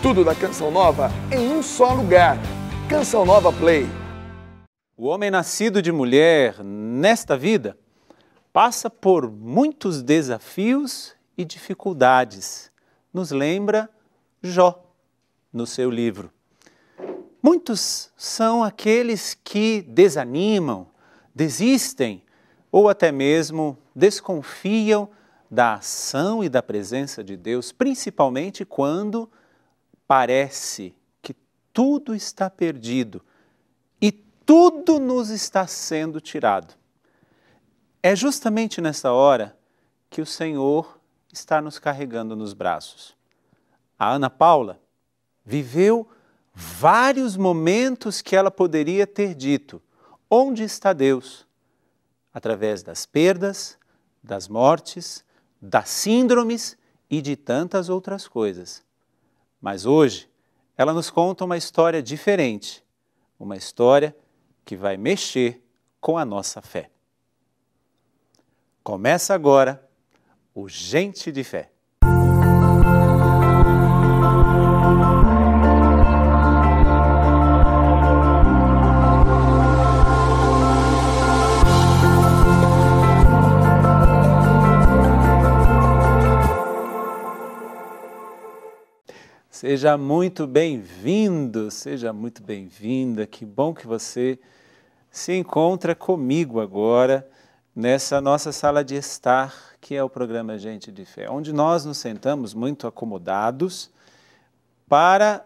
Tudo da Canção Nova em um só lugar. Canção Nova Play. O homem nascido de mulher nesta vida passa por muitos desafios e dificuldades. Nos lembra Jó no seu livro. Muitos são aqueles que desanimam, desistem ou até mesmo desconfiam da ação e da presença de Deus, principalmente quando parece que tudo está perdido e tudo nos está sendo tirado. É justamente nessa hora que o Senhor está nos carregando nos braços. A Ana Paula viveu vários momentos que ela poderia ter dito: onde está Deus? Através das perdas, das mortes, das síndromes e de tantas outras coisas. Mas hoje, ela nos conta uma história diferente, uma história que vai mexer com a nossa fé. Começa agora o Gente de Fé. Seja muito bem-vindo, seja muito bem-vinda. Que bom que você se encontra comigo agora nessa nossa sala de estar, que é o programa Gente de Fé, onde nós nos sentamos muito acomodados para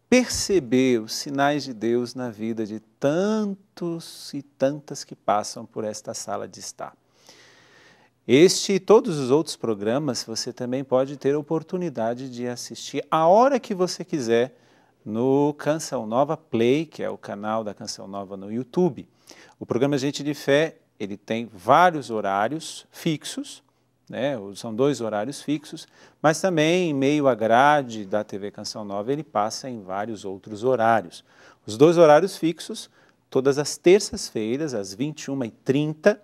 perceber os sinais de Deus na vida de tantos e tantas que passam por esta sala de estar. Este e todos os outros programas você também pode ter a oportunidade de assistir a hora que você quiser no Canção Nova Play, que é o canal da Canção Nova no YouTube. O programa Gente de Fé, ele tem vários horários fixos, né? São 2 horários fixos, mas também em meio à grade da TV Canção Nova ele passa em vários outros horários. Os 2 horários fixos, todas as terças-feiras, às 21h30,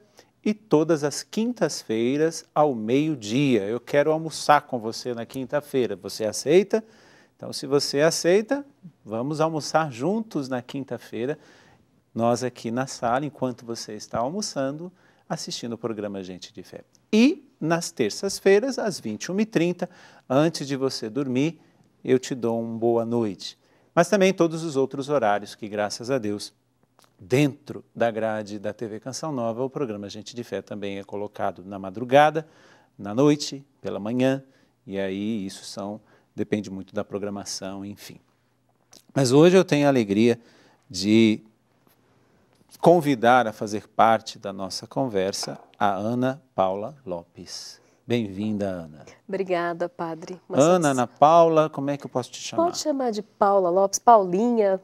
e todas as quintas-feiras ao meio-dia. Eu quero almoçar com você na quinta-feira. Você aceita? Então, se você aceita, vamos almoçar juntos na quinta-feira, nós aqui na sala, enquanto você está almoçando, assistindo o programa Gente de Fé. E nas terças-feiras, às 21h30, antes de você dormir, eu te dou uma boa noite. Mas também todos os outros horários que, graças a Deus, dentro da grade da TV Canção Nova, o programa Gente de Fé também é colocado na madrugada, na noite, pela manhã, e aí isso depende muito da programação, enfim. Mas hoje eu tenho a alegria de convidar a fazer parte da nossa conversa a Ana Paula Lopes. Bem-vinda, Ana. Obrigada, padre. Ana Paula, como é que eu posso te chamar? Pode chamar de Paula Lopes, Paulinha,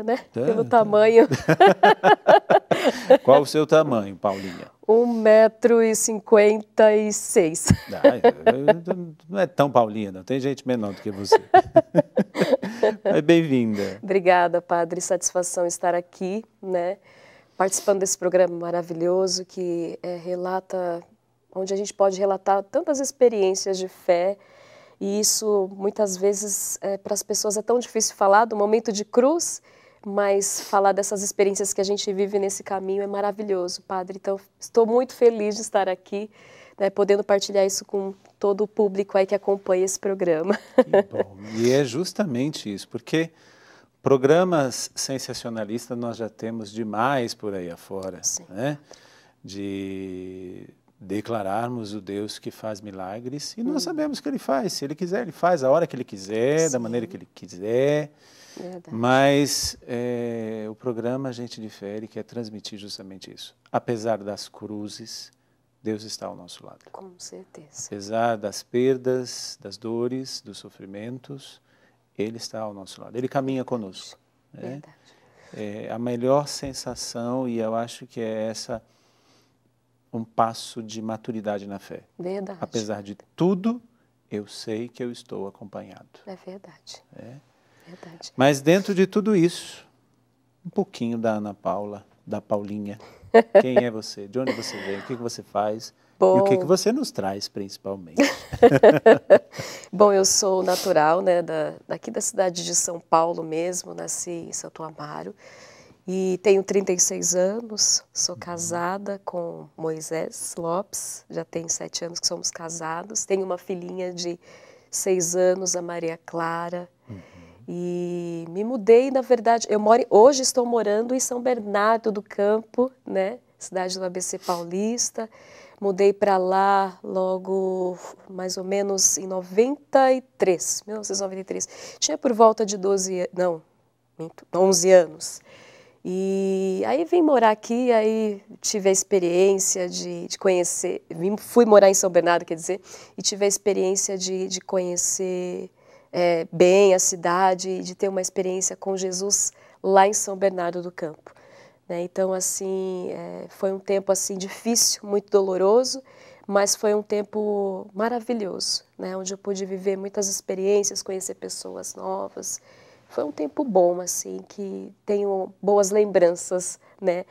né? Pelo tamanho. Qual o seu tamanho, Paulinha? 1,56 m. Não é tão Paulinha, não. Tem gente menor do que você. Mas bem-vinda. Obrigada, padre. Satisfação estar aqui, né? Participando desse programa maravilhoso que onde a gente pode relatar tantas experiências de fé, e isso muitas vezes para as pessoas é tão difícil falar do momento de cruz, mas falar dessas experiências que a gente vive nesse caminho é maravilhoso, padre. Então, estou muito feliz de estar aqui, né, podendo partilhar isso com todo o público aí que acompanha esse programa. Que bom. E é justamente isso, porque programas sensacionalistas nós já temos demais por aí afora, né? De declararmos o Deus que faz milagres, e nós sabemos que Ele faz. Se Ele quiser, Ele faz a hora que Ele quiser, da maneira que Ele quiser. Verdade. Mas o programa Gente de Fé, ele quer transmitir justamente isso. Apesar das cruzes, Deus está ao nosso lado. Com certeza. Apesar das perdas, das dores, dos sofrimentos, Ele está ao nosso lado. Ele caminha conosco. Né? É a melhor sensação, e eu acho que é um passo de maturidade na fé. Verdade. Apesar de tudo, eu sei que eu estou acompanhado. É verdade. Verdade. Mas dentro de tudo isso, um pouquinho da Ana Paula, da Paulinha. Quem é você? De onde você vem? O que você faz? Bom, E o que você nos traz, principalmente? bom, eu sou natural, né, daqui da cidade de São Paulo mesmo, nasci em Santo Amaro e tenho 36 anos, sou casada com Moisés Lopes, já tem 7 anos que somos casados, tenho uma filhinha de 6 anos, a Maria Clara, e me mudei, na verdade, hoje estou morando em São Bernardo do Campo, né, cidade do ABC Paulista. Mudei para lá logo, mais ou menos, em 1993. Tinha por volta de 11 anos. E aí vim morar aqui, aí tive a experiência de conhecer, fui morar em São Bernardo, quer dizer, e tive a experiência de conhecer bem a cidade, de ter uma experiência com Jesus lá em São Bernardo do Campo. Então, assim, foi um tempo assim difícil, muito doloroso, mas foi um tempo maravilhoso, né? Onde eu pude viver muitas experiências, conhecer pessoas novas. Foi um tempo bom, assim, que tenho boas lembranças, né?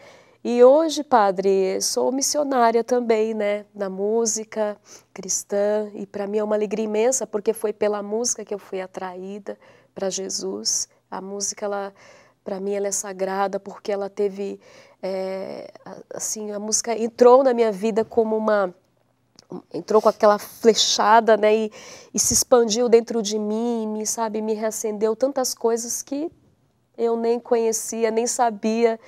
E hoje, padre, sou missionária também, né? Na música cristã, e para mim é uma alegria imensa, porque foi pela música que eu fui atraída para Jesus. A música, ela... Para mim ela é sagrada porque ela teve, assim, a música entrou na minha vida como entrou com aquela flechada, né, e se expandiu dentro de mim, me reacendeu tantas coisas que eu nem conhecia, nem sabia,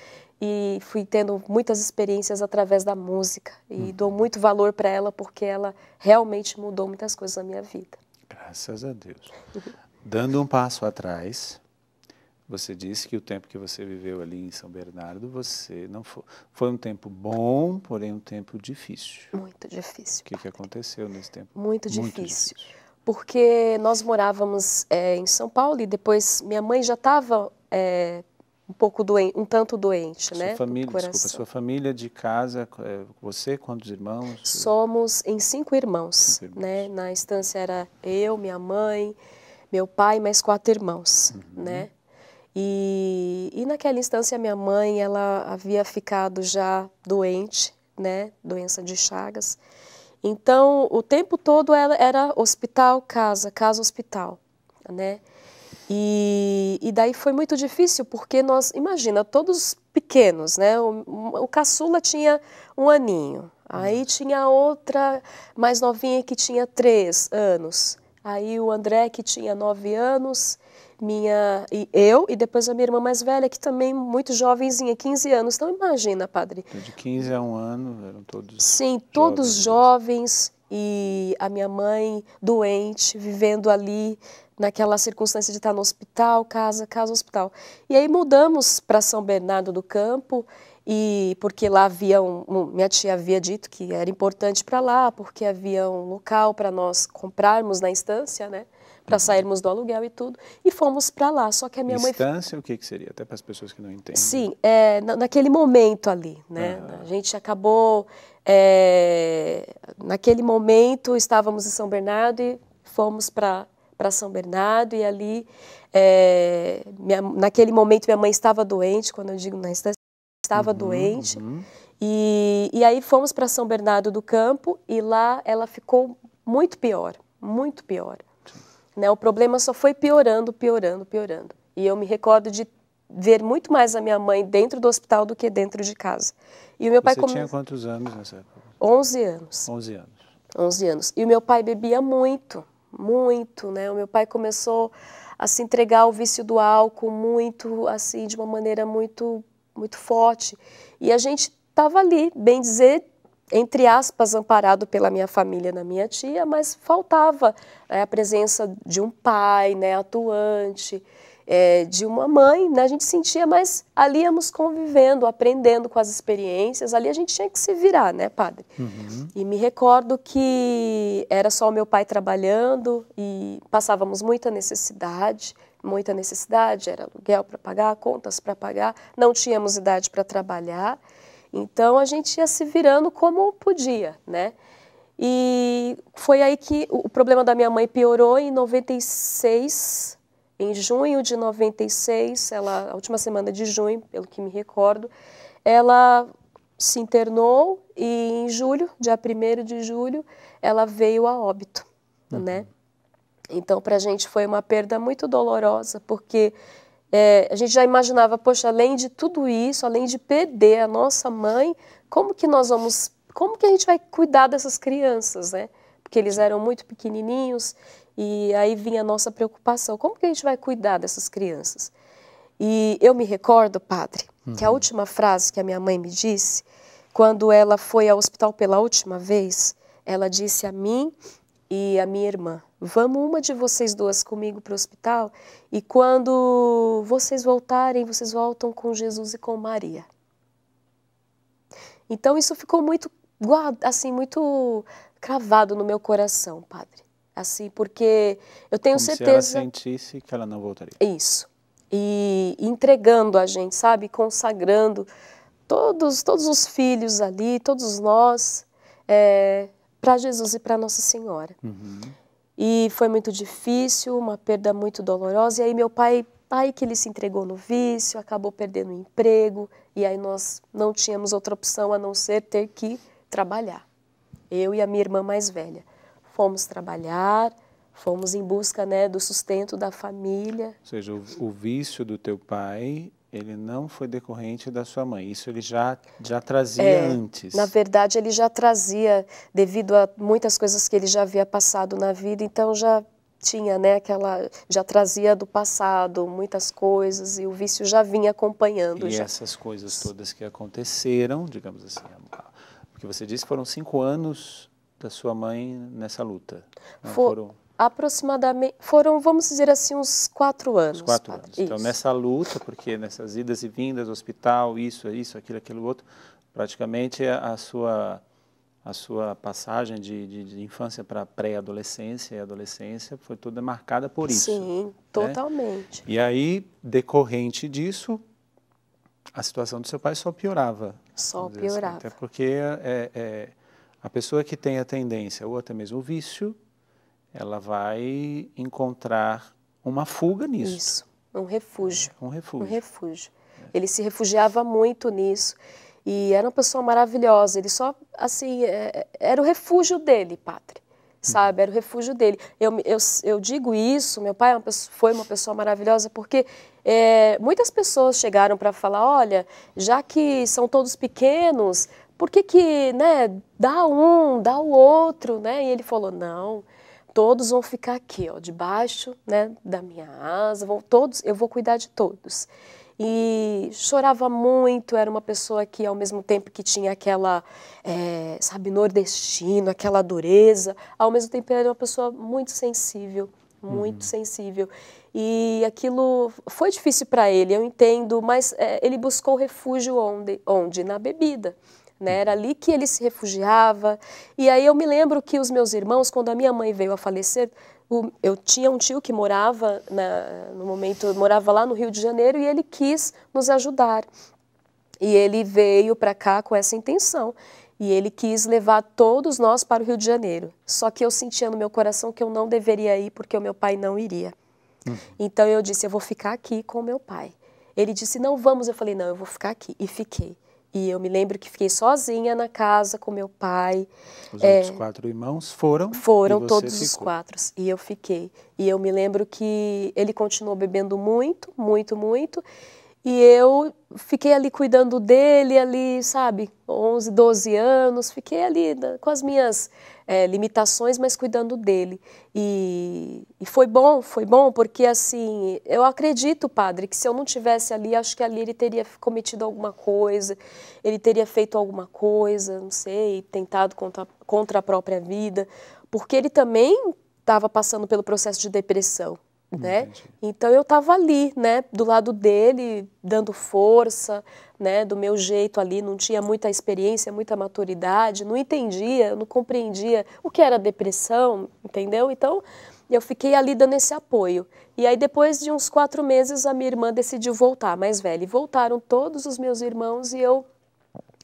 e fui tendo muitas experiências através da música, e dou muito valor para ela porque ela realmente mudou muitas coisas na minha vida. Graças a Deus. Dando um passo atrás, você disse que o tempo que você viveu ali em São Bernardo, você não foi um tempo bom, porém um tempo difícil. Muito difícil. O que aconteceu nesse tempo? Muito difícil. Porque nós morávamos em São Paulo e depois minha mãe já estava um pouco doente, um tanto doente, né? Sua família de casa, você, quantos irmãos? Somos em 5 irmãos, né? Na instância era eu, minha mãe, meu pai, mais 4 irmãos, né? E naquela instância minha mãe, ela havia ficado já doente, né, doença de Chagas. Então, o tempo todo ela era hospital, casa, hospital, né? E daí foi muito difícil, porque nós, imagina, todos pequenos, né? O caçula tinha 1 aninho, aí tinha outra mais novinha que tinha 3 anos, aí o André que tinha 9 anos, e depois a minha irmã mais velha, que também muito jovenzinha, 15 anos. Então, imagina, padre. De 15 a 1 ano, eram todos Sim, todos jovens, e a minha mãe doente, vivendo ali, naquela circunstância de estar no hospital, casa, hospital. E aí mudamos para São Bernardo do Campo, porque lá havia minha tia havia dito que era importante para lá, porque havia um local para nós comprarmos na instância, né? Para sairmos do aluguel e tudo, e fomos para lá, só que a minha mãe... Instância, o que seria? Até para as pessoas que não entendem. Sim, naquele momento ali, né? A gente acabou, naquele momento estávamos em São Bernardo e fomos para São Bernardo, e ali, naquele momento minha mãe estava doente, quando eu digo na instância, estava doente, e aí fomos para São Bernardo do Campo, e lá ela ficou muito pior, muito pior. Né, o problema só foi piorando, piorando, piorando. E eu me recordo de ver muito mais a minha mãe dentro do hospital do que dentro de casa. E o meu pai tinha quantos anos nessa época? 11 anos. 11 anos. 11 anos. E o meu pai bebia muito, muito, né? O meu pai começou a se entregar ao vício do álcool muito, assim, de uma maneira muito, muito forte. E a gente estava ali, bem dizer, entre aspas, amparado pela minha família, na minha tia, mas faltava a presença de um pai, né, atuante, de uma mãe, né, a gente sentia, mas ali íamos convivendo, aprendendo com as experiências, ali a gente tinha que se virar, né, padre? E me recordo que era só o meu pai trabalhando e passávamos muita necessidade, era aluguel para pagar, contas para pagar, não tínhamos idade para trabalhar. Então, a gente ia se virando como podia, né? E foi aí que o problema da minha mãe piorou em 96, em junho de 96, a última semana de junho, pelo que me recordo, ela se internou e em julho, dia 1º de julho, ela veio a óbito, né? Então, para a gente foi uma perda muito dolorosa, porque a gente já imaginava, poxa, além de tudo isso, além de perder a nossa mãe, como que a gente vai cuidar dessas crianças, né? Porque eles eram muito pequenininhos e aí vinha a nossa preocupação, como que a gente vai cuidar dessas crianças? E eu me recordo, padre, que a última frase que a minha mãe me disse, quando ela foi ao hospital pela última vez, ela disse a mim e a minha irmã, vamos uma de vocês duas comigo para o hospital e quando vocês voltarem, vocês voltam com Jesus e com Maria. Então isso ficou muito, assim, muito cravado no meu coração, padre. Assim, porque eu tenho certeza... Como se ela sentisse que ela não voltaria. Isso. E entregando a gente, sabe? Consagrando todos os filhos ali, todos nós, para Jesus e para Nossa Senhora. E foi muito difícil, uma perda muito dolorosa. E aí meu pai que ele se entregou no vício, acabou perdendo o emprego. E aí nós não tínhamos outra opção a não ser ter que trabalhar. Eu e a minha irmã mais velha. Fomos trabalhar, fomos em busca, né, do sustento da família. Ou seja, o vício do teu pai, ele não foi decorrente da sua mãe. Isso ele já trazia antes. Na verdade, ele já trazia, devido a muitas coisas que ele já havia passado na vida, então já tinha, né, já trazia do passado muitas coisas e o vício já vinha acompanhando. E essas coisas todas que aconteceram, digamos assim, porque você disse que foram 5 anos da sua mãe nessa luta. Foram aproximadamente, vamos dizer assim, uns 4 anos. 4 anos. Então, nessa luta, porque nessas idas e vindas, hospital, isso, aquilo outro, praticamente a sua passagem de infância para pré-adolescência e adolescência foi toda marcada por isso. Sim, totalmente. Né? E aí, decorrente disso, a situação do seu pai só piorava. Só piorava. Assim, até porque a pessoa que tem a tendência, ou até mesmo o vício, ela vai encontrar uma fuga nisso. Isso, um refúgio. Um refúgio. Um refúgio. Ele se refugiava muito nisso. E era uma pessoa maravilhosa. Ele só, assim, era o refúgio dele, padre. Sabe? Era o refúgio dele. Eu digo isso, meu pai foi uma pessoa maravilhosa, porque muitas pessoas chegaram para falar, olha, já que são todos pequenos, por que, né, dá um, dá o outro, né? E ele falou, não, todos vão ficar aqui, ó, debaixo, né, da minha asa, eu vou cuidar de todos. E chorava muito, era uma pessoa que, ao mesmo tempo que tinha aquela, sabe, nordestino, aquela dureza, ao mesmo tempo era uma pessoa muito sensível, muito sensível. E aquilo foi difícil para ele, eu entendo, mas ele buscou refúgio onde? Na bebida. Né? Era ali que ele se refugiava. E aí eu me lembro que os meus irmãos, quando a minha mãe veio a falecer, eu tinha um tio que morava, no momento, morava lá no Rio de Janeiro e ele quis nos ajudar. E ele veio para cá com essa intenção. E ele quis levar todos nós para o Rio de Janeiro. Só que eu sentia no meu coração que eu não deveria ir porque o meu pai não iria. Então eu disse, eu vou ficar aqui com o meu pai. Ele disse, não vamos. Eu falei, não, eu vou ficar aqui. E fiquei. E eu me lembro que fiquei sozinha na casa com meu pai. Os outros 4 irmãos foram? Foram todos os 4. E eu fiquei. E eu me lembro que ele continuou bebendo muito, muito, muito. E eu fiquei ali cuidando dele, ali, sabe, 11, 12 anos. Fiquei ali com as minhas limitações, mas cuidando dele. E foi bom, porque assim, eu acredito, padre, que se eu não tivesse ali, acho que ali ele teria cometido alguma coisa, ele teria feito alguma coisa, não sei, tentado contra a própria vida, porque ele também estava passando pelo processo de depressão. Né? Então eu estava ali, né, do lado dele, dando força, né, do meu jeito ali, não tinha muita experiência, muita maturidade, não entendia, não compreendia o que era depressão, entendeu? Então eu fiquei ali dando esse apoio. E aí depois de uns 4 meses a minha irmã decidiu voltar, mais velha, e voltaram todos os meus irmãos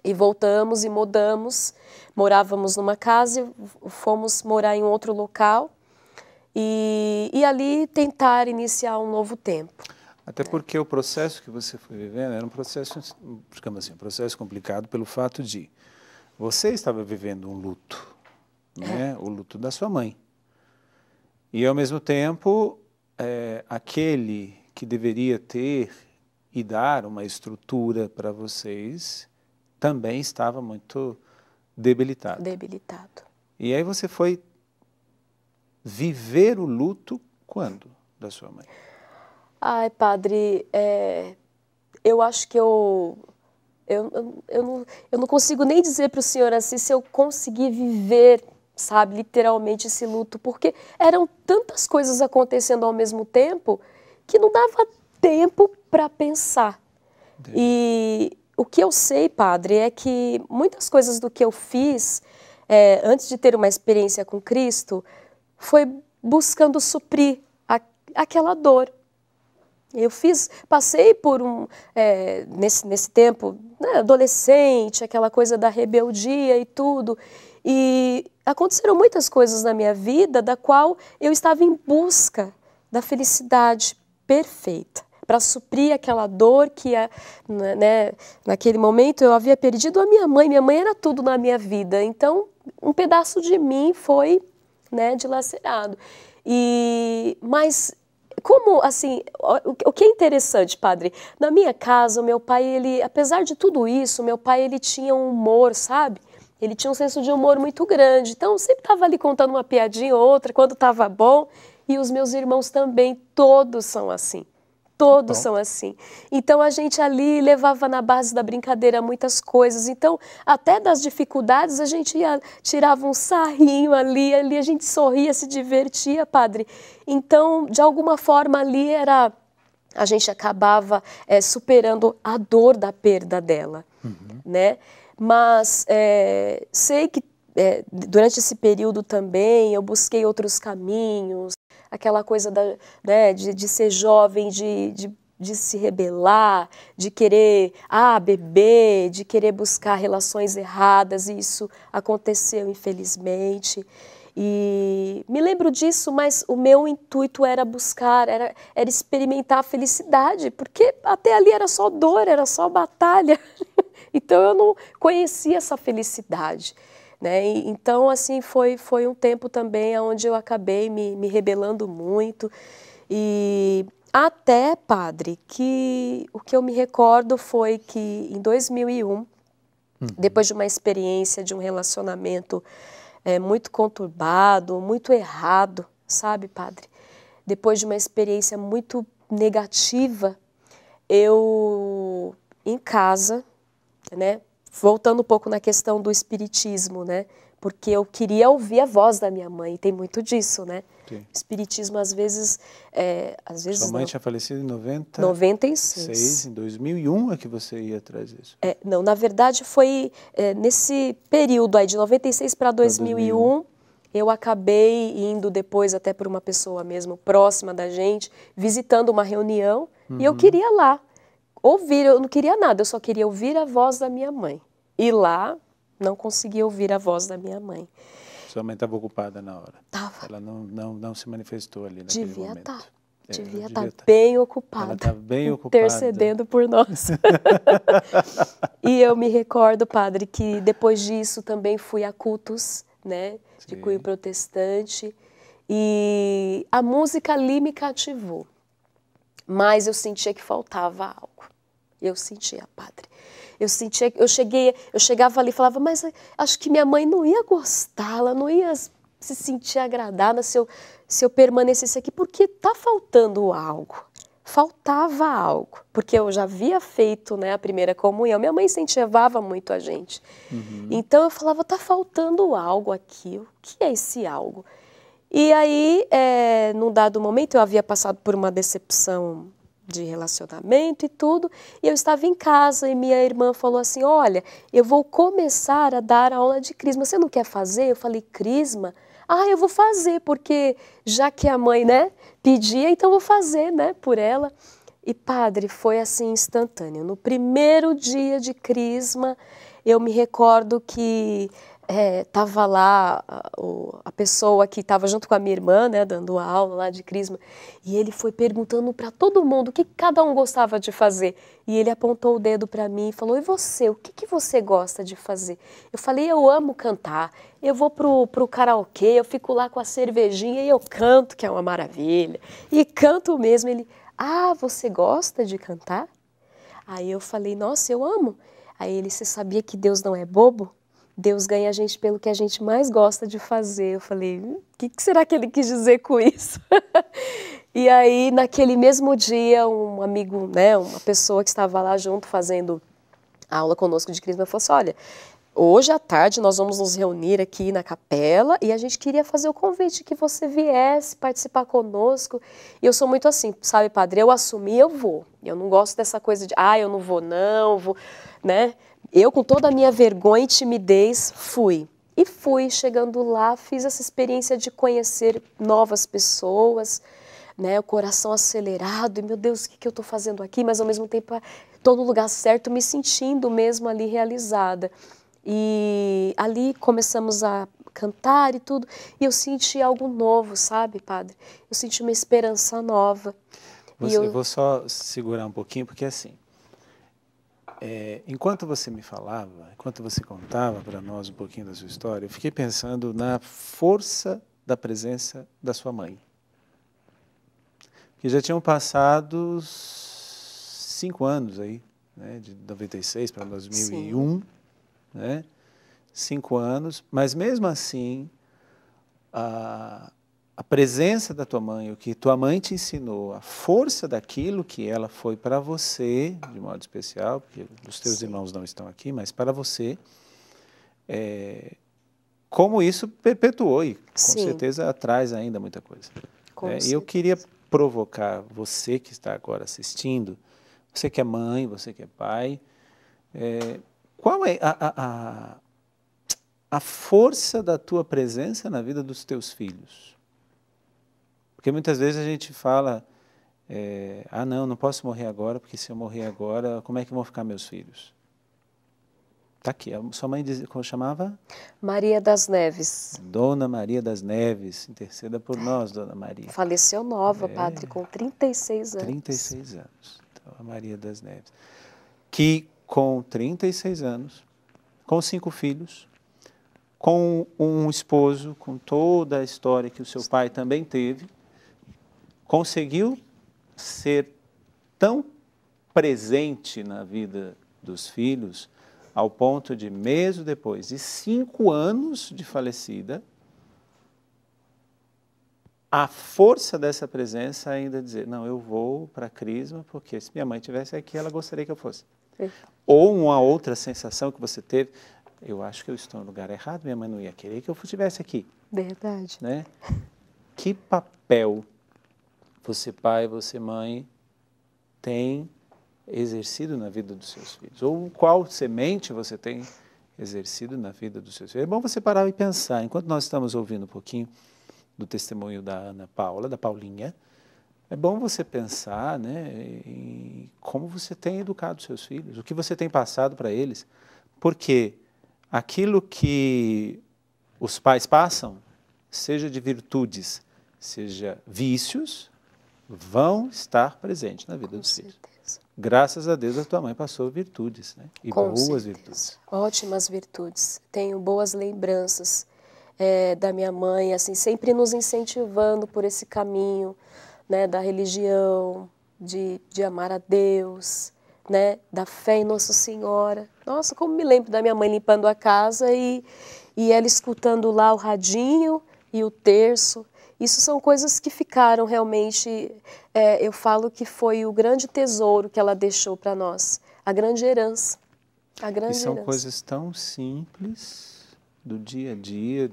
e voltamos e mudamos, morávamos numa casa e fomos morar em outro local. E ali tentar iniciar um novo tempo. Até porque o processo que você foi vivendo era um processo, digamos assim, um processo complicado pelo fato de você estava vivendo um luto, né? O luto da sua mãe. E, ao mesmo tempo, aquele que deveria ter e dar uma estrutura para vocês também estava muito debilitado. Debilitado. E aí você foi viver o luto quando da sua mãe? Ai, padre, eu acho que eu não consigo nem dizer para o senhor assim se eu consegui viver, sabe, literalmente esse luto, porque eram tantas coisas acontecendo ao mesmo tempo que não dava tempo para pensar. E o que eu sei, padre, é que muitas coisas do que eu fiz antes de ter uma experiência com Cristo foi buscando suprir aquela dor. Passei por nesse tempo, né, adolescente, aquela coisa da rebeldia e tudo, e aconteceram muitas coisas na minha vida da qual eu estava em busca da felicidade perfeita, para suprir aquela dor que, né, naquele momento eu havia perdido a minha mãe era tudo na minha vida, então um pedaço de mim foi, né, dilacerado. Mas como, assim, o que é interessante, padre, na minha casa, o meu pai, ele, apesar de tudo isso, meu pai, ele tinha um humor, sabe? Ele tinha um senso de humor muito grande, então eu sempre estava ali contando uma piadinha ou outra, quando estava bom, e os meus irmãos também, todos são assim. Todos são assim. Então, a gente ali levava na base da brincadeira muitas coisas. Então, até das dificuldades, a gente tirava um sarrinho ali a gente sorria, se divertia, padre. Então, de alguma forma, ali a gente acabava superando a dor da perda dela, né? Mas sei que durante esse período também eu busquei outros caminhos, aquela coisa né, de ser jovem, de se rebelar, de querer beber, de querer buscar relações erradas, e isso aconteceu, infelizmente. E me lembro disso, mas o meu intuito era buscar, era experimentar a felicidade, porque até ali era só dor, era só batalha. Então eu não conhecia essa felicidade. Né? Então, assim, foi um tempo também onde eu acabei me rebelando muito. E até, padre, que o que eu me recordo foi que em 2001, depois de uma experiência de um relacionamento muito conturbado, muito errado, sabe, padre? Depois de uma experiência muito negativa, eu, em casa, né? Voltando um pouco na questão do espiritismo, né? Porque eu queria ouvir a voz da minha mãe, e tem muito disso, né? Sim. O espiritismo, às vezes... Sua mãe tinha falecido em 96. Em 2001 é que você ia atrás disso? Não, na verdade foi nesse período aí, de 96 para 2001, eu acabei indo depois até por uma pessoa mesmo próxima da gente, visitando uma reunião, e eu queria lá ouvir, eu não queria nada, eu só queria ouvir a voz da minha mãe. E lá, não conseguia ouvir a voz da minha mãe. Sua mãe estava ocupada na hora? Estava. Ela não se manifestou ali naquele momento? Devia estar bem ocupada. Ela estava bem ocupada. Intercedendo por nós. E eu me recordo, padre, que depois disso também fui a cultos, né, de cunho protestante. E a música ali me cativou. Mas eu sentia que faltava algo. Eu sentia, padre. Eu chegava ali e falava, mas acho que minha mãe não ia gostar, ela não ia se sentir agradada se eu permanecesse aqui, porque está faltando algo. Faltava algo, porque eu já havia feito, né, a primeira comunhão, minha mãe incentivava muito a gente. Então eu falava, está faltando algo aqui, o que é esse algo? E aí, num dado momento, eu havia passado por uma decepção de relacionamento e tudo, e eu estava em casa e minha irmã falou assim, olha, eu vou começar a dar aula de crisma, você não quer fazer? Eu falei, crisma? Eu vou fazer, porque já que a mãe, né, pedia, então eu vou fazer, né, por ela. E, padre, foi assim instantâneo. No primeiro dia de crisma, eu me recordo que Tava lá a pessoa que estava junto com a minha irmã, né, dando aula lá de Crisma, e ele foi perguntando para todo mundo o que cada um gostava de fazer. E ele apontou o dedo para mim e falou: e você, o que você gosta de fazer? Eu falei: eu amo cantar, eu vou pro karaokê, eu fico lá com a cervejinha e eu canto, que é uma maravilha. E canto mesmo. Ele: ah, você gosta de cantar? Aí eu falei: nossa, eu amo. Aí ele: você sabia que Deus não é bobo? Deus ganha a gente pelo que a gente mais gosta de fazer. Eu falei: o que será que ele quis dizer com isso? E aí, naquele mesmo dia, um amigo, né, uma pessoa que estava lá junto fazendo a aula conosco de Crisma, falou assim: olha, hoje à tarde nós vamos nos reunir aqui na capela e a gente queria fazer o convite que você viesse participar conosco. E eu sou muito assim, sabe, padre? Eu assumi, eu vou. Eu não gosto dessa coisa de, eu não vou não, vou, né? Eu, com toda a minha vergonha e timidez, fui. E fui, chegando lá, fiz essa experiência de conhecer novas pessoas, né, o coração acelerado, e meu Deus, o que eu estou fazendo aqui? Mas ao mesmo tempo, estou no lugar certo, me sentindo mesmo ali realizada. E ali começamos a cantar e tudo, e eu senti algo novo, sabe, padre? Eu senti uma esperança nova. Eu vou só segurar um pouquinho, porque assim, enquanto você me falava, enquanto você contava para nós um pouquinho da sua história, eu fiquei pensando na força da presença da sua mãe. Que já tinham passado 5 anos aí, né, de 96 para 2001, né, 5 anos, mas mesmo assim, a presença da tua mãe, o que tua mãe te ensinou, a força daquilo que ela foi para você, de modo especial, porque os teus irmãos não estão aqui, mas para você, como isso perpetuou e com certeza traz ainda muita coisa. E eu queria provocar você que está agora assistindo, você que é mãe, você que é pai, qual é a força da tua presença na vida dos teus filhos? Porque muitas vezes a gente fala, não posso morrer agora, porque se eu morrer agora, como é que vão ficar meus filhos? Está aqui, a sua mãe como chamava? Maria das Neves. Dona Maria das Neves, interceda por nós, Dona Maria. Faleceu nova, padre, com 36 anos. 36 anos, então, a Maria das Neves. Que com 36 anos, com 5 filhos, com um esposo, com toda a história que o seu pai também teve, conseguiu ser tão presente na vida dos filhos, ao ponto de, mesmo depois de 5 anos de falecida, a força dessa presença ainda dizer, não, eu vou para a Crisma, porque se minha mãe estivesse aqui, ela gostaria que eu fosse. Ou uma outra sensação que você teve, eu acho que eu estou no lugar errado, minha mãe não ia querer que eu estivesse aqui. Verdade. Né? Que papel você, pai, você, mãe, tem exercido na vida dos seus filhos? Ou qual semente você tem exercido na vida dos seus filhos? É bom você parar e pensar, enquanto nós estamos ouvindo um pouquinho do testemunho da Ana Paula, da Paulinha, é bom você pensar, né, em como você tem educado seus filhos, o que você tem passado para eles, porque aquilo que os pais passam, seja de virtudes, seja vícios, vão estar presentes na vida dos filhos. Graças a Deus a tua mãe passou virtudes, né? E boas virtudes. Ótimas virtudes. Tenho boas lembranças da minha mãe, assim, sempre nos incentivando por esse caminho, né, da religião, de amar a Deus, né, da fé em Nossa Senhora. Nossa, como me lembro da minha mãe limpando a casa e ela escutando lá o radinho e o terço. Isso são coisas que ficaram realmente, eu falo que foi o grande tesouro que ela deixou para nós, a grande herança. E são coisas tão simples do dia a dia,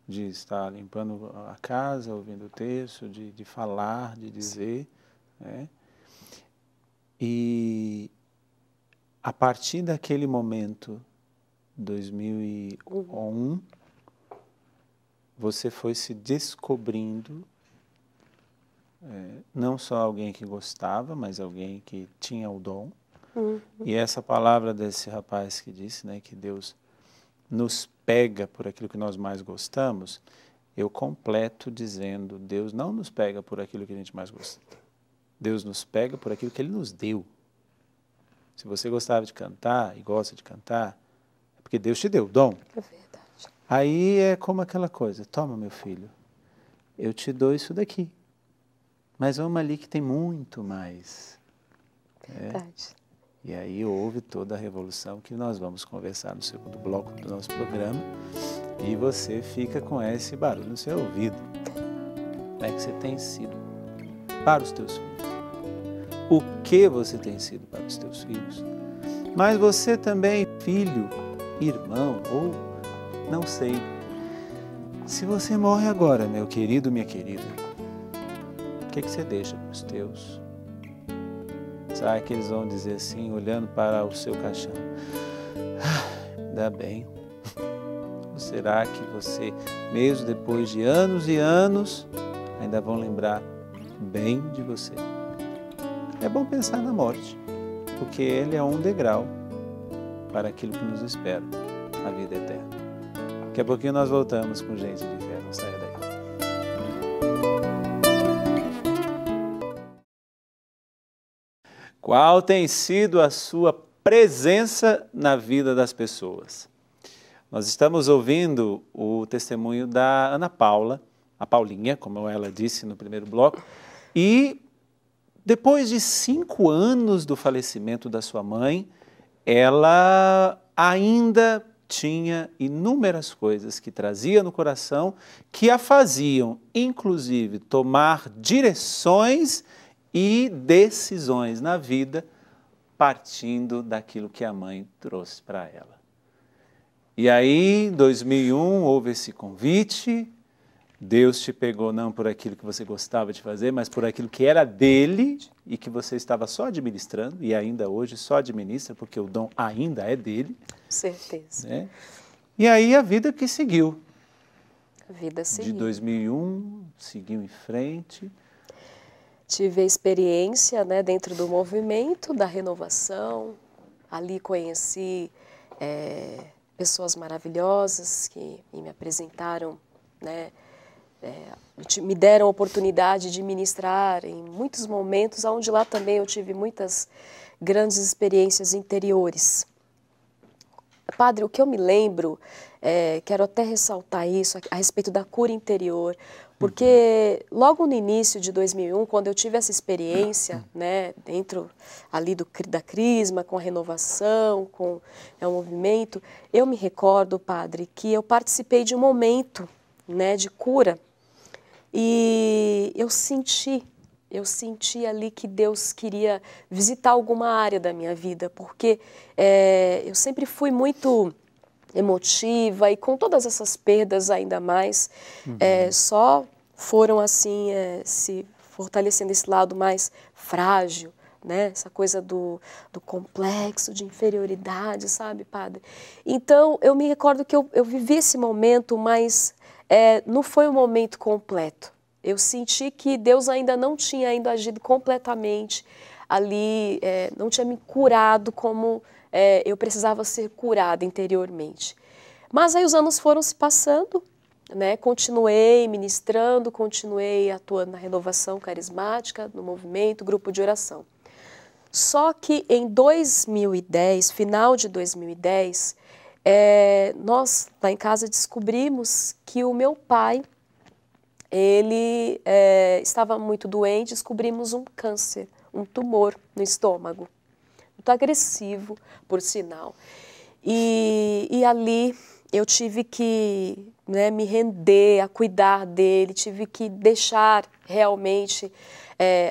de estar limpando a casa, ouvindo o texto, de falar, de dizer, né? E a partir daquele momento, 2001, você foi se descobrindo, não só alguém que gostava, mas alguém que tinha o dom. E essa palavra desse rapaz que disse, né, que Deus nos pega por aquilo que nós mais gostamos, eu completo dizendo, Deus não nos pega por aquilo que a gente mais gosta. Deus nos pega por aquilo que Ele nos deu. Se você gostava de cantar e gosta de cantar, é porque Deus te deu o dom. É verdade. Aí é como aquela coisa, toma meu filho, eu te dou isso daqui, mas vamos ali que tem muito mais. Verdade. E aí houve toda a revolução que nós vamos conversar no segundo bloco do nosso programa e você fica com esse barulho no seu ouvido. Como é que você tem sido para os teus filhos? O que você tem sido para os teus filhos? Mas você também, filho, irmão ou não sei. Se você morre agora, meu querido, minha querida, o que você deixa para os teus? Sabe que eles vão dizer assim, olhando para o seu caixão, ainda bem. Ou será que você, mesmo depois de anos e anos, ainda vão lembrar bem de você? É bom pensar na morte, porque ele é um degrau para aquilo que nos espera, a vida eterna. Daqui a pouquinho nós voltamos com Gente de Fé, não saia daí. Qual tem sido a sua presença na vida das pessoas? Nós estamos ouvindo o testemunho da Ana Paula, a Paulinha, como ela disse no primeiro bloco, e depois de 5 anos do falecimento da sua mãe, ela ainda tinha inúmeras coisas que trazia no coração que a faziam, inclusive, tomar direções e decisões na vida partindo daquilo que a mãe trouxe para ela. E aí, em 2001, houve esse convite, Deus te pegou não por aquilo que você gostava de fazer, mas por aquilo que era dele e que você estava só administrando, e ainda hoje só administra, porque o dom ainda é dele. Com certeza. Né? E aí a vida que seguiu. A vida seguiu. De 2001, seguiu em frente. Tive a experiência, né, dentro do movimento da renovação. Ali conheci pessoas maravilhosas que me apresentaram, né, me deram a oportunidade de ministrar em muitos momentos, onde lá também eu tive muitas grandes experiências interiores. Padre, o que eu me lembro, quero até ressaltar isso, a respeito da cura interior, porque logo no início de 2001, quando eu tive essa experiência, né, dentro ali da Crisma, com a renovação, com o movimento, eu me recordo, Padre, que eu participei de um momento, né, de cura, e eu senti ali que Deus queria visitar alguma área da minha vida, porque eu sempre fui muito emotiva e com todas essas perdas ainda mais, só foram assim se fortalecendo esse lado mais frágil, né? Essa coisa do complexo de inferioridade, sabe, Padre? Então, eu me recordo que eu vivi esse momento, mas não foi um momento completo. Eu senti que Deus ainda não tinha agido completamente ali, não tinha me curado como eu precisava ser curada interiormente. Mas aí os anos foram se passando, né? Continuei ministrando, continuei atuando na renovação carismática, no movimento, grupo de oração. Só que em 2010, final de 2010, nós lá em casa descobrimos que o meu pai, ele estava muito doente, descobrimos um câncer, um tumor no estômago, muito agressivo, por sinal. E ali eu tive que, né, me render a cuidar dele, tive que deixar realmente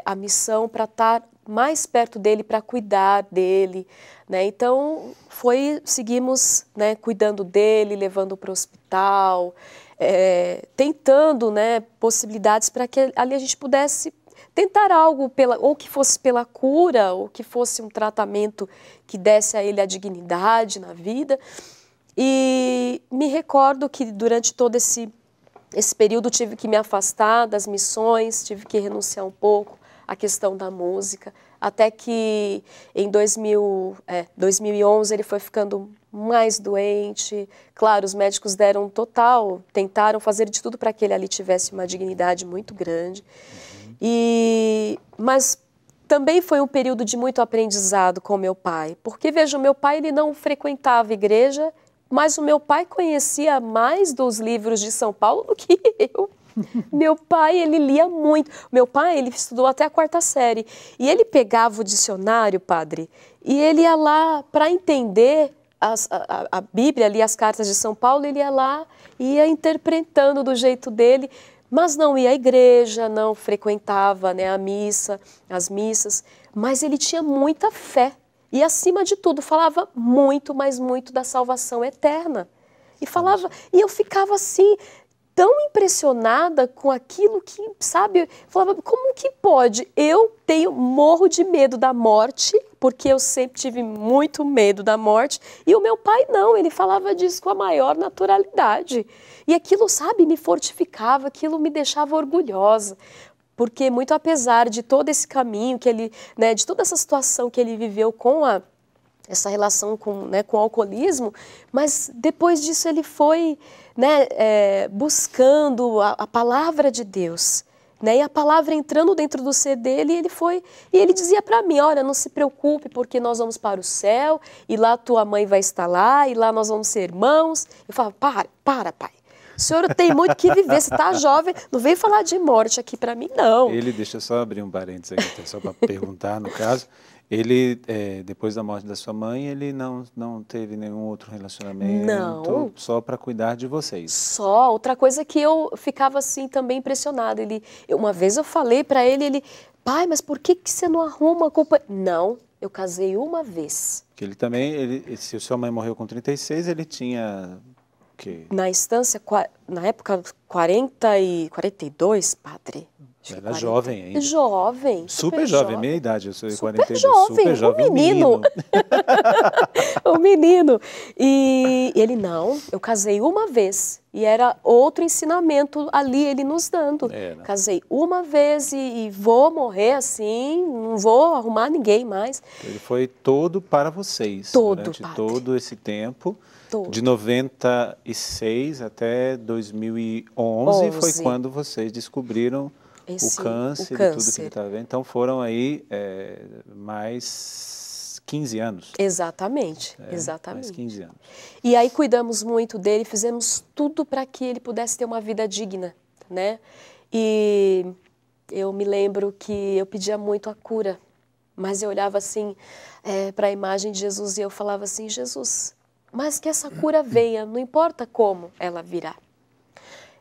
a missão para estar mais perto dele, para cuidar dele, né? Então seguimos, né, cuidando dele, levando para o hospital, tentando, né, possibilidades para que ali a gente pudesse tentar algo, ou que fosse pela cura, ou que fosse um tratamento que desse a ele a dignidade na vida. E me recordo que durante todo esse período tive que me afastar das missões, tive que renunciar um pouco a questão da música, até que em 2011 ele foi ficando mais doente. Claro, os médicos deram tentaram fazer de tudo para que ele ali tivesse uma dignidade muito grande. Mas também foi um período de muito aprendizado com meu pai, porque veja, o meu pai ele não frequentava a igreja, mas o meu pai conhecia mais dos livros de São Paulo do que eu. Meu pai, ele lia muito. Meu pai, ele estudou até a 4ª série. E ele pegava o dicionário, padre, e ele ia lá para entender a Bíblia, ali as cartas de São Paulo, ele ia lá e ia interpretando do jeito dele, mas não ia à igreja, não frequentava, né, as missas, mas ele tinha muita fé. E, acima de tudo, falava muito, mas muito da salvação eterna. E eu ficava assim, tão impressionada com aquilo que, sabe, falava, como que pode? Eu morro de medo da morte, porque eu sempre tive muito medo da morte, e o meu pai não, ele falava disso com a maior naturalidade. E aquilo, sabe, me fortificava, aquilo me deixava orgulhosa, porque muito apesar de todo esse caminho que ele, né, de toda essa situação que ele viveu com essa relação com o alcoolismo, mas depois disso ele foi, né, buscando a palavra de Deus, né, e a palavra entrando dentro do ser dele, e ele dizia para mim, olha, não se preocupe, porque nós vamos para o céu, e lá tua mãe vai estar lá, e lá nós vamos ser irmãos. Eu falava, para, pai. O senhor tem muito que viver, você está jovem, não vem falar de morte aqui para mim, não. Deixa eu só abrir um parênteses aqui, só para perguntar, no caso, ele, depois da morte da sua mãe, ele não teve nenhum outro relacionamento? Não. Só para cuidar de vocês? Só. Outra coisa que eu ficava assim também impressionada, uma vez eu falei para ele, pai, mas por que você não arruma a culpa? Não, eu casei uma vez. Que ele também, se sua mãe morreu com 36, ele tinha... Na instância, na época, 42, padre. Era jovem ainda. Jovem. Super jovem, minha idade, eu sou de 42. Super jovem, um menino. Um menino. E ele, não, eu casei uma vez. E era outro ensinamento ali, ele nos dando. Casei uma vez e vou morrer assim, não vou arrumar ninguém mais. Ele foi todo para vocês. Durante todo esse tempo. De 96 até 2011 foi quando vocês descobriram o câncer e tudo que ele estava vendo. Então foram aí mais 15 anos. Exatamente, exatamente. Mais 15 anos. E aí cuidamos muito dele, fizemos tudo para que ele pudesse ter uma vida digna, né? E eu me lembro que eu pedia muito a cura, mas eu olhava assim para a imagem de Jesus e eu falava assim, Jesus, mas que essa cura venha, não importa como ela virá.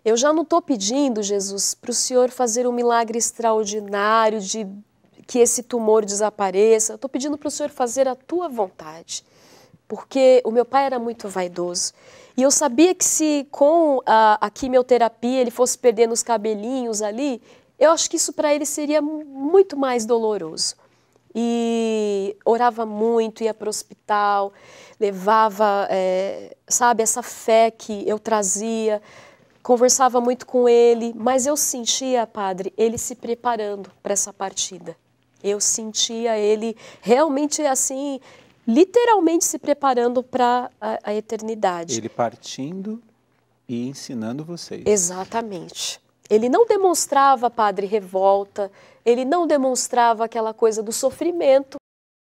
Eu já não estou pedindo, Jesus, para o Senhor fazer um milagre extraordinário, de que esse tumor desapareça. Eu estou pedindo para o Senhor fazer a tua vontade. Porque o meu pai era muito vaidoso. E eu sabia que se com a quimioterapia ele fosse perdendo os cabelinhos ali, eu acho que isso para ele seria muito mais doloroso. E orava muito, ia para o hospital, levava, sabe, essa fé que eu trazia, conversava muito com ele, mas eu sentia, padre, ele se preparando para essa partida. Eu sentia ele realmente assim, literalmente se preparando para a eternidade. Ele partindo e ensinando vocês. Exatamente. Ele não demonstrava, padre, revolta, ele não demonstrava aquela coisa do sofrimento,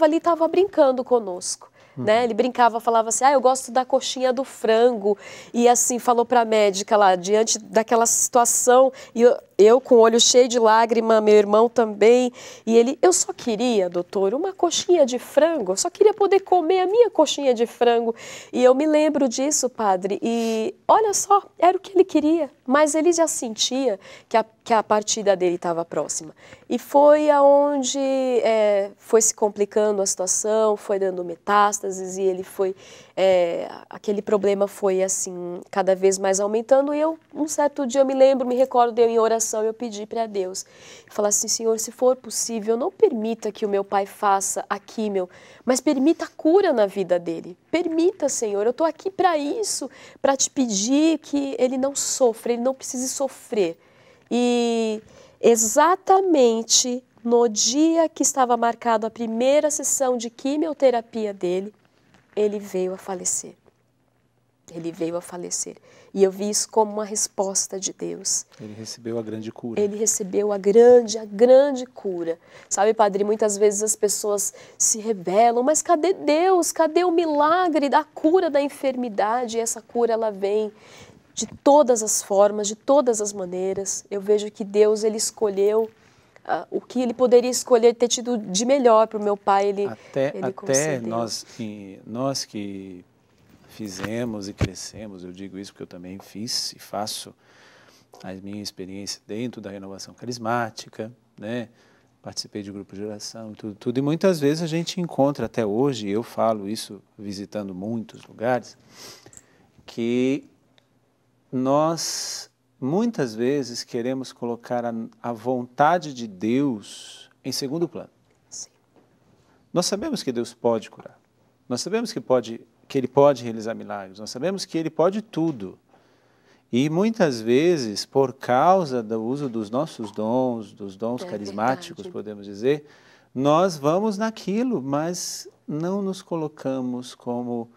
ele estava brincando conosco. Né? Ele brincava, falava assim, eu gosto da coxinha do frango, e assim, falou para a médica lá, diante daquela situação, e eu com o olho cheio de lágrima, meu irmão também, e ele, eu só queria, doutor, uma coxinha de frango, eu só queria poder comer a minha coxinha de frango, e eu me lembro disso, padre, e olha só, era o que ele queria, mas ele já sentia que a partida dele estava próxima, e foi aonde foi se complicando a situação, foi dando metástases, e ele foi, aquele problema foi assim, cada vez mais aumentando, e um certo dia eu me recordo de eu em oração, eu pedi para Deus, falar assim, Senhor, se for possível, não permita que o meu pai faça a químio, mas permita a cura na vida dele, permita, Senhor, eu estou aqui para isso, para te pedir que ele não sofra, ele não precise sofrer. E exatamente no dia que estava marcado a primeira sessão de quimioterapia dele, ele veio a falecer. Ele veio a falecer. E eu vi isso como uma resposta de Deus. Ele recebeu a grande cura. Ele recebeu a grande cura. Sabe, Padre, muitas vezes as pessoas se rebelam, mas cadê Deus? Cadê o milagre da cura da enfermidade? E essa cura, ela vem de todas as formas, de todas as maneiras. Eu vejo que Deus, ele escolheu o que ele poderia escolher, ter tido de melhor para o meu pai, ele concedeu. Nós que fizemos e crescemos, eu digo isso porque eu também fiz e faço a minha experiência dentro da renovação carismática, né? Participei de grupo de oração, tudo. E muitas vezes a gente encontra até hoje, eu falo isso visitando muitos lugares, que nós muitas vezes queremos colocar a vontade de Deus em segundo plano. Sim. Nós sabemos que Deus pode curar, nós sabemos que Ele pode realizar milagres, nós sabemos que Ele pode tudo. E muitas vezes, por causa do uso dos nossos dons, dos dons carismáticos, podemos dizer, nós vamos naquilo, mas não nos colocamos como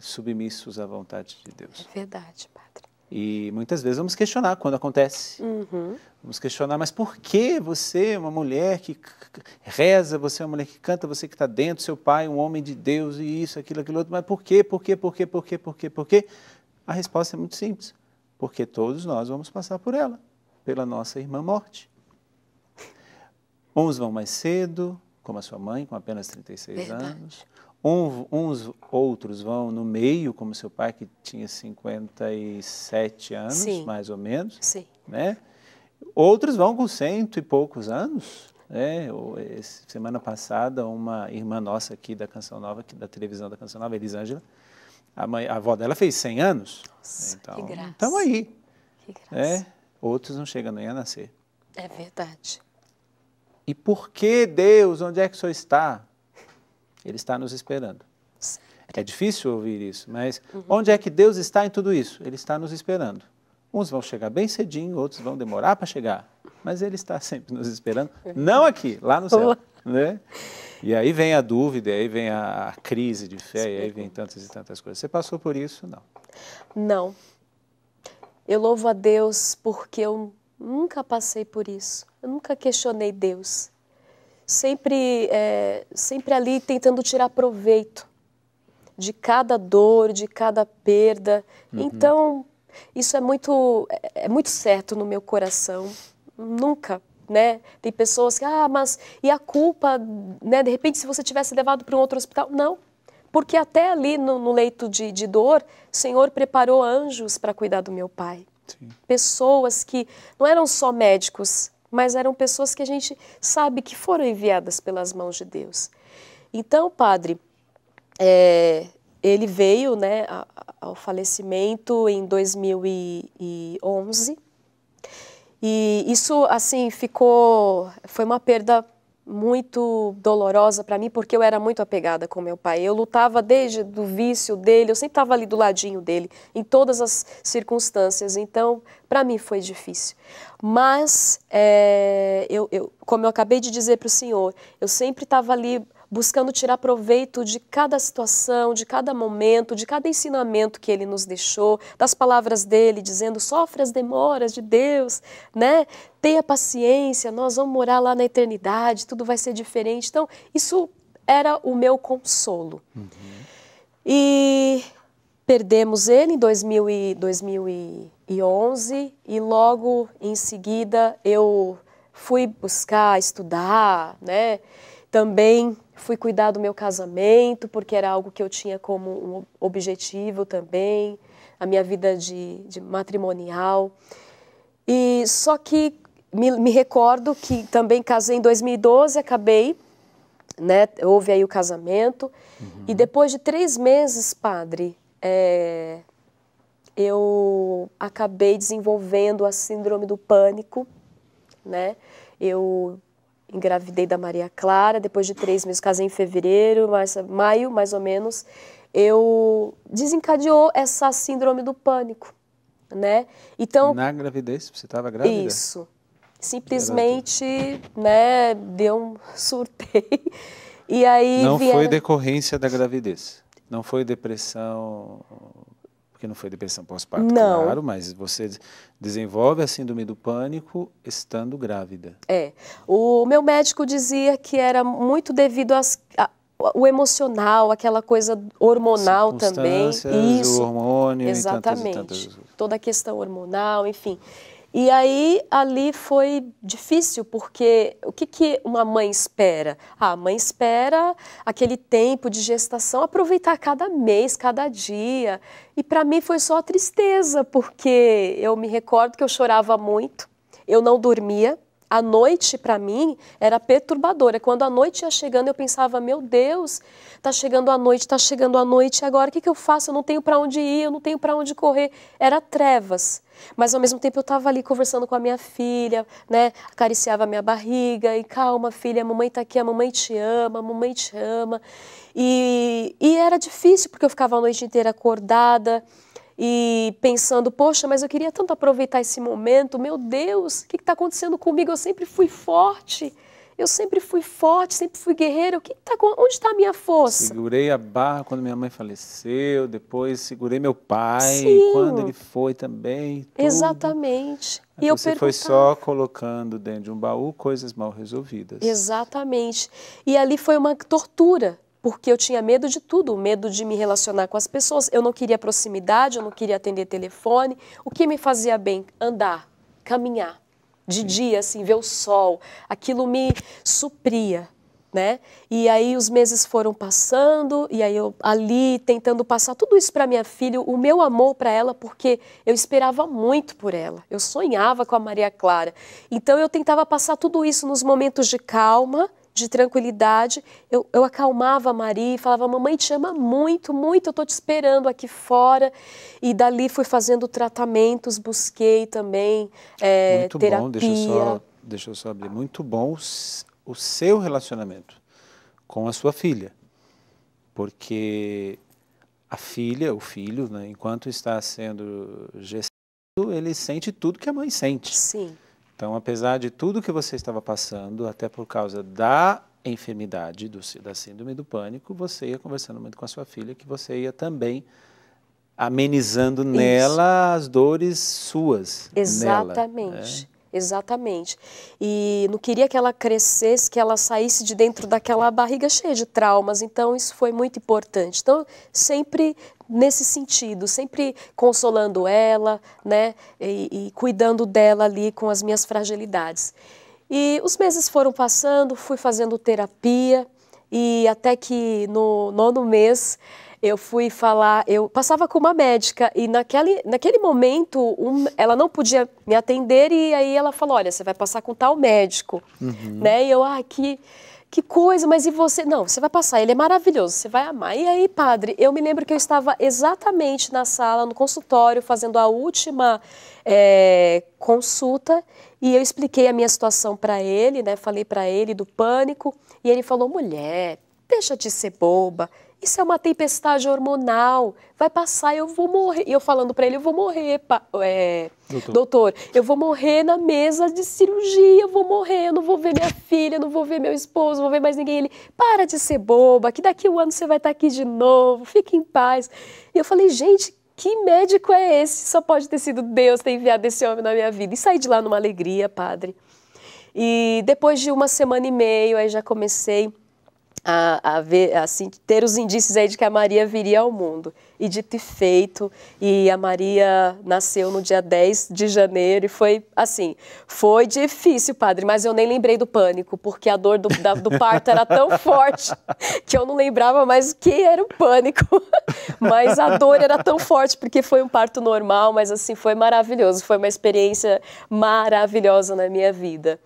submissos à vontade de Deus. É verdade, Padre. E muitas vezes vamos questionar quando acontece. Vamos questionar, mas por que você, uma mulher que reza, você é uma mulher que canta, você que está dentro, seu pai, um homem de Deus, e isso, aquilo, aquilo outro, mas por quê? A resposta é muito simples, porque todos nós vamos passar por ela, pela nossa irmã morte. Uns vão mais cedo, como a sua mãe, com apenas 36 anos. Uns outros vão no meio, como seu pai, que tinha 57 anos, Sim. mais ou menos. Sim. Né? Outros vão com 100 e poucos anos. Né? Semana passada, uma irmã nossa aqui da Canção Nova, da televisão da Canção Nova, Elisângela, a avó dela fez 100 anos. Nossa, então, que graça. Estamos aí. Que graça. Né? Outros não chegam nem a nascer. É verdade. E por que Deus, onde é que o Senhor está? Ele está nos esperando. É difícil ouvir isso, mas onde é que Deus está em tudo isso? Ele está nos esperando. Uns vão chegar bem cedinho, outros vão demorar para chegar, mas Ele está sempre nos esperando, não aqui, lá no céu. Né? E aí vem a dúvida, aí vem a crise de fé, e aí vem tantas e tantas coisas. Você passou por isso? Não. Não. Eu louvo a Deus porque eu nunca passei por isso. Eu nunca questionei Deus. Sempre ali tentando tirar proveito de cada dor, de cada perda. Então, isso é muito certo no meu coração. Nunca, né? Tem pessoas que, mas e a culpa, né? De repente, se você tivesse levado para um outro hospital? Não, porque até ali no leito de dor, o Senhor preparou anjos para cuidar do meu pai. Sim. Pessoas que não eram só médicos, mas eram pessoas que a gente sabe que foram enviadas pelas mãos de Deus. Então, Padre, ele veio, né, ao falecimento em 2011, e isso, assim, foi uma perda muito dolorosa para mim, porque eu era muito apegada com meu pai. Eu lutava desde o vício dele, eu sempre estava ali do ladinho dele, em todas as circunstâncias. Então, para mim foi difícil. Mas, como eu acabei de dizer para o senhor, eu sempre estava ali buscando tirar proveito de cada situação, de cada momento, de cada ensinamento que ele nos deixou, das palavras dele, dizendo, sofre as demoras de Deus, né? Tenha paciência, nós vamos morar lá na eternidade, tudo vai ser diferente. Então, isso era o meu consolo. E perdemos ele em 2011 e logo em seguida eu fui buscar, estudar, né? Também fui cuidar do meu casamento, porque era algo que eu tinha como um objetivo também, a minha vida de matrimonial. E só que me recordo que também casei em 2012, acabei, né, houve aí o casamento, e depois de 3 meses, Padre, eu acabei desenvolvendo a síndrome do pânico, né? Eu engravidei da Maria Clara, depois de 3 meses, casei em fevereiro, maio, mais ou menos, desencadeou essa síndrome do pânico, né? Então, na gravidez, você estava grávida? Isso. Simplesmente, né, deu um surtei. E aí não foi decorrência da gravidez, não foi depressão, porque não foi depressão pós-parto, claro, mas você desenvolve a síndrome do pânico estando grávida. O meu médico dizia que era muito devido o emocional, aquela coisa hormonal também. Isso, o hormônio, exatamente. E tantas... Toda a questão hormonal, enfim. E aí, ali foi difícil, porque o que uma mãe espera? A mãe espera aquele tempo de gestação, aproveitar cada mês, cada dia. E para mim foi só tristeza, porque eu me recordo que eu chorava muito, eu não dormia. A noite, para mim, era perturbadora. Quando a noite ia chegando, eu pensava, meu Deus, tá chegando a noite, agora o que eu faço? Eu não tenho para onde ir, eu não tenho para onde correr. Era trevas. Mas, ao mesmo tempo, eu estava ali conversando com a minha filha, né? Acariciava a minha barriga e, calma, filha, a mamãe está aqui, a mamãe te ama, a mamãe te ama. E era difícil, porque eu ficava a noite inteira acordada, e pensando, poxa, mas eu queria tanto aproveitar esse momento, meu Deus, o que está acontecendo comigo? Eu sempre fui forte, sempre fui guerreira, onde está a minha força? Segurei a barra quando minha mãe faleceu, depois segurei meu pai, Sim. Quando ele foi também, tudo. Exatamente. E eu você foi só colocando dentro de um baú coisas mal resolvidas. Exatamente. E ali foi uma tortura. Porque eu tinha medo de tudo, medo de me relacionar com as pessoas. Eu não queria proximidade, eu não queria atender telefone. O que me fazia bem? Andar, caminhar. De dia, assim, ver o sol. Aquilo me supria, né? E aí os meses foram passando, e aí eu ali tentando passar tudo isso para minha filha, o meu amor para ela, porque eu esperava muito por ela. Eu sonhava com a Maria Clara. Então eu tentava passar tudo isso nos momentos de calma, de tranquilidade, eu acalmava a Maria e falava, mamãe te ama muito, muito, eu estou te esperando aqui fora. E dali fui fazendo tratamentos, busquei também muito terapia. Bom, deixa eu só abrir, muito bom o seu relacionamento com a sua filha, porque a filha, o filho, né, enquanto está sendo gestado, ele sente tudo que a mãe sente. Sim. Então, apesar de tudo que você estava passando, até por causa da enfermidade, da síndrome do pânico, você ia conversando muito com a sua filha, que você ia também amenizando nela as dores suas. Exatamente. Nela, né? Exatamente. E não queria que ela crescesse, que ela saísse de dentro daquela barriga cheia de traumas. Então, isso foi muito importante. Então, sempre nesse sentido, sempre consolando ela, né, e cuidando dela ali com as minhas fragilidades. E os meses foram passando, fui fazendo terapia, e até que no 9º mês eu fui falar, eu passava com uma médica, e naquele momento ela não podia me atender, e aí ela falou, olha, você vai passar com tal médico, né, e eu, que coisa, mas e você? Não, você vai passar, ele é maravilhoso, você vai amar. E aí, padre, eu me lembro que eu estava exatamente na sala, no consultório, fazendo a última consulta, e eu expliquei a minha situação para ele, né? Falei para ele do pânico, e ele falou, mulher, deixa de ser boba, isso é uma tempestade hormonal, vai passar, eu vou morrer. E eu falando para ele, eu vou morrer, doutor, eu vou morrer na mesa de cirurgia, eu vou morrer, eu não vou ver minha filha, não vou ver meu esposo, não vou ver mais ninguém. Ele, para de ser boba, que daqui a um ano você vai estar aqui de novo, fique em paz. E eu falei, gente, que médico é esse? Só pode ter sido Deus ter enviado esse homem na minha vida. E saí de lá numa alegria, padre. E depois de 1 semana e meia, aí já comecei a ver, assim, ter os indícios aí de que a Maria viria ao mundo. E dito e feito, e a Maria nasceu no dia 10 de janeiro, e foi assim, foi difícil, padre, mas eu nem lembrei do pânico, porque a dor do parto era tão forte, que eu não lembrava mais o que era o pânico, mas a dor era tão forte, porque foi um parto normal, mas assim, foi maravilhoso, foi uma experiência maravilhosa na minha vida.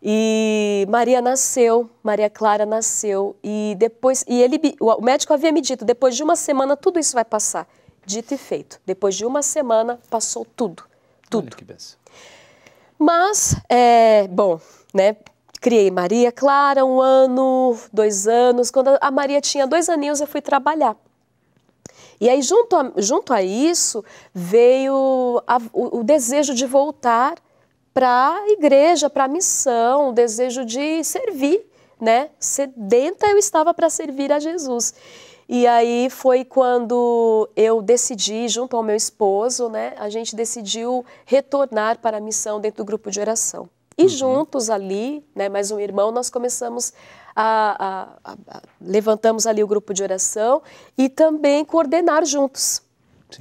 E Maria Clara nasceu, e depois, o médico havia me dito, depois de 1 semana tudo isso vai passar. Dito e feito, depois de 1 semana passou tudo. Olha que benção. Mas, bom, né, criei Maria Clara 1 ano, 2 anos, quando a Maria tinha 2 aninhos eu fui trabalhar. E aí junto a isso veio o desejo de voltar para a igreja, para a missão, o desejo de servir, né? Sedenta eu estava para servir a Jesus. E aí foi quando eu decidi, junto ao meu esposo, né? A gente decidiu retornar para a missão dentro do grupo de oração. E juntos ali, né, mais um irmão, nós começamos levantamos ali o grupo de oração e também coordenar juntos.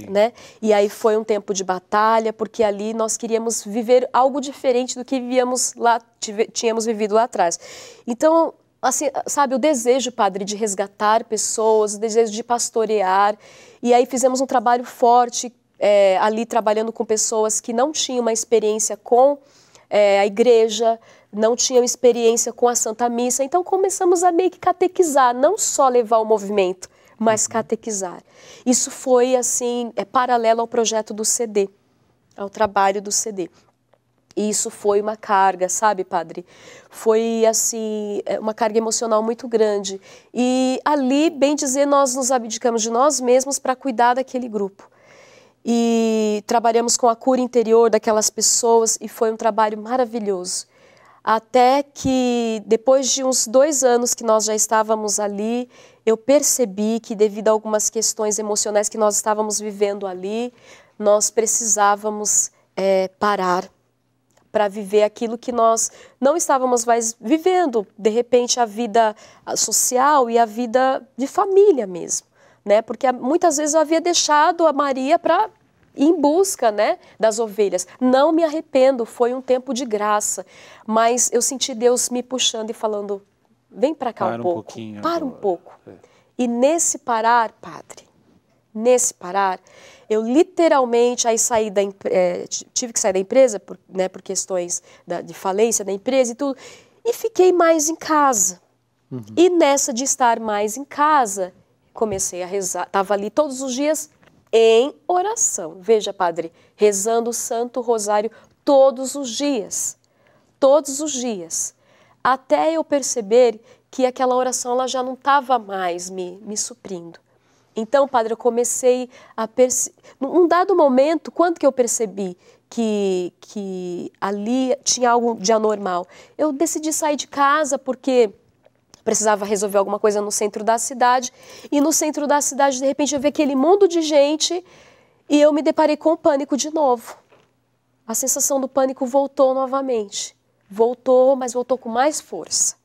Né? E aí foi um tempo de batalha, porque ali nós queríamos viver algo diferente do que tínhamos vivido lá atrás. Então, assim, sabe, o desejo, padre, de resgatar pessoas, o desejo de pastorear, e aí fizemos um trabalho forte ali trabalhando com pessoas que não tinham uma experiência com a igreja, não tinham experiência com a Santa Missa, então começamos a meio que catequizar, não só levar o movimento, mas catequizar. Isso foi, assim, paralelo ao projeto do CD, ao trabalho do CD. E isso foi uma carga, sabe, padre? Foi, assim, uma carga emocional muito grande. E ali, bem dizer, nós nos abdicamos de nós mesmos para cuidar daquele grupo. E trabalhamos com a cura interior daquelas pessoas e foi um trabalho maravilhoso. Até que, depois de uns 2 anos que nós já estávamos ali, eu percebi que, devido a algumas questões emocionais que nós estávamos vivendo ali, nós precisávamos parar para viver aquilo que nós não estávamos mais vivendo, de repente a vida social e a vida de família mesmo, né? Porque muitas vezes eu havia deixado a Maria para ir em busca, né, das ovelhas. Não me arrependo, foi um tempo de graça, mas eu senti Deus me puxando e falando, vem para cá um pouco, para um pouco. E nesse parar, padre, nesse parar, eu literalmente aí tive que sair da empresa, por questões de falência da empresa e tudo, e fiquei mais em casa. E nessa de estar mais em casa, comecei a rezar, estava ali todos os dias em oração. Veja, padre, rezando o Santo Rosário todos os dias, até eu perceber que aquela oração ela já não estava mais me suprindo. Então, padre, eu comecei a perceber, num dado momento, quando que eu percebi que ali tinha algo de anormal, eu decidi sair de casa porque precisava resolver alguma coisa no centro da cidade, e no centro da cidade, de repente, eu vi aquele mundo de gente e eu me deparei com o pânico de novo. A sensação do pânico voltou novamente. Voltou, mas voltou com mais força.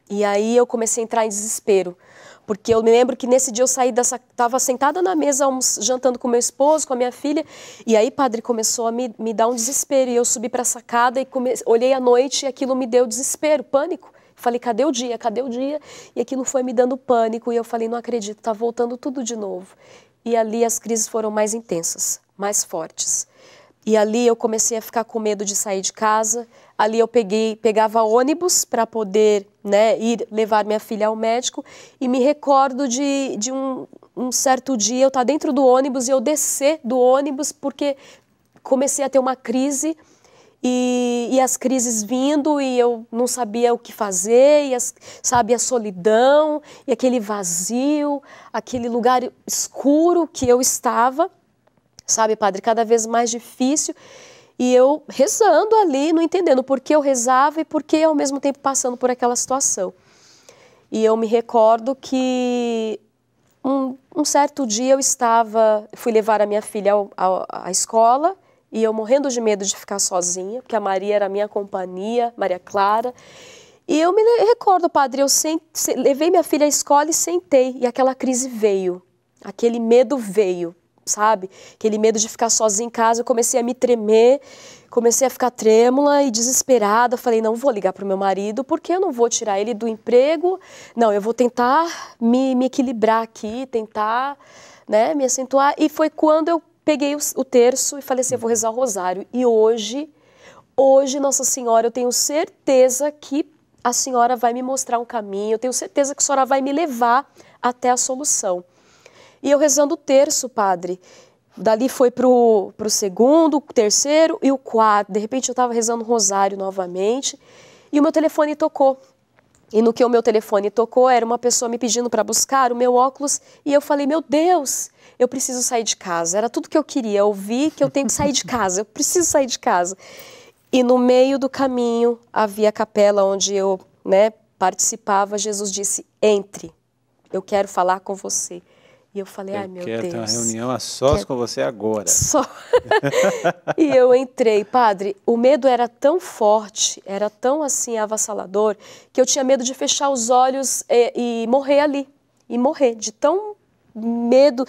E aí eu comecei a entrar em desespero, porque eu me lembro que nesse dia eu saí estava sentada na mesa jantando com meu esposo, com a minha filha, e aí, padre, começou a me dar um desespero, e eu subi para a sacada e olhei à noite e aquilo me deu desespero, pânico. Falei, cadê o dia? Cadê o dia? E aquilo foi me dando pânico e eu falei, não acredito, está voltando tudo de novo. E ali as crises foram mais intensas, mais fortes. E ali eu comecei a ficar com medo de sair de casa. Ali eu pegava ônibus para poder, né, ir levar minha filha ao médico. E me recordo de um certo dia eu estar dentro do ônibus e eu descer do ônibus porque comecei a ter uma crise. E as crises vindo e eu não sabia o que fazer, e a solidão, e aquele vazio, aquele lugar escuro que eu estava, sabe, padre, cada vez mais difícil, e eu rezando ali, não entendendo por que eu rezava e por que ao mesmo tempo passando por aquela situação. E eu me recordo que um certo dia eu fui levar a minha filha à escola, e eu morrendo de medo de ficar sozinha, porque a Maria era a minha companhia, Maria Clara. E eu me recordo, padre, eu levei minha filha à escola e sentei, e aquela crise veio, aquele medo veio, sabe? Aquele medo de ficar sozinha em casa, eu comecei a me tremer, comecei a ficar trêmula e desesperada. Falei, não vou ligar para o meu marido, porque eu não vou tirar ele do emprego. Não, eu vou tentar me equilibrar aqui, tentar, né, me acentuar. E foi quando eu peguei o terço e falei assim, eu vou rezar o rosário. E hoje, Nossa Senhora, eu tenho certeza que a senhora vai me mostrar um caminho, eu tenho certeza que a senhora vai me levar até a solução. E eu rezando o terço, padre, dali foi pro segundo, o terceiro e o quarto. De repente eu estava rezando o rosário novamente e o meu telefone tocou. E no que o meu telefone tocou, era uma pessoa me pedindo para buscar o meu óculos e eu falei, meu Deus, eu preciso sair de casa. Era tudo que eu queria, ouvir que eu tenho que sair de casa, eu preciso sair de casa. E no meio do caminho havia a capela onde eu, né, participava. Jesus disse, entre, eu quero falar com você. E eu falei, ai meu Deus. Eu quero ter uma reunião a sós com você agora. Só. E eu entrei, padre, o medo era tão forte, era tão assim avassalador, que eu tinha medo de fechar os olhos e morrer ali. E morrer, de tanto medo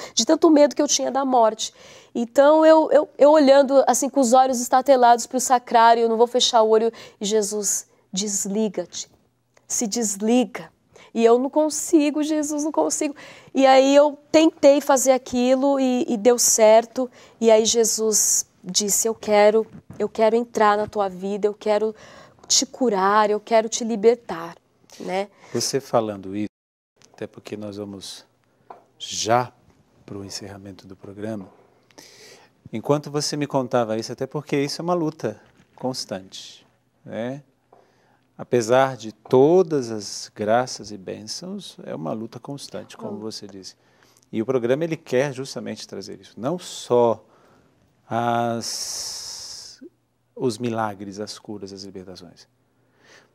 que eu tinha da morte. Então eu olhando assim com os olhos estatelados para o sacrário, eu não vou fechar o olho, e Jesus, desliga-te, se desliga. E eu não consigo, Jesus, não consigo. E aí eu tentei fazer aquilo e deu certo. E aí Jesus disse, eu quero entrar na tua vida, eu quero te curar, eu quero te libertar, né? Você falando isso, até porque nós vamos já para o encerramento do programa, enquanto você me contava isso, até porque isso é uma luta constante, né? Apesar de todas as graças e bênçãos, é uma luta constante, como você disse. E o programa ele quer justamente trazer isso. Não só os milagres, as curas, as libertações.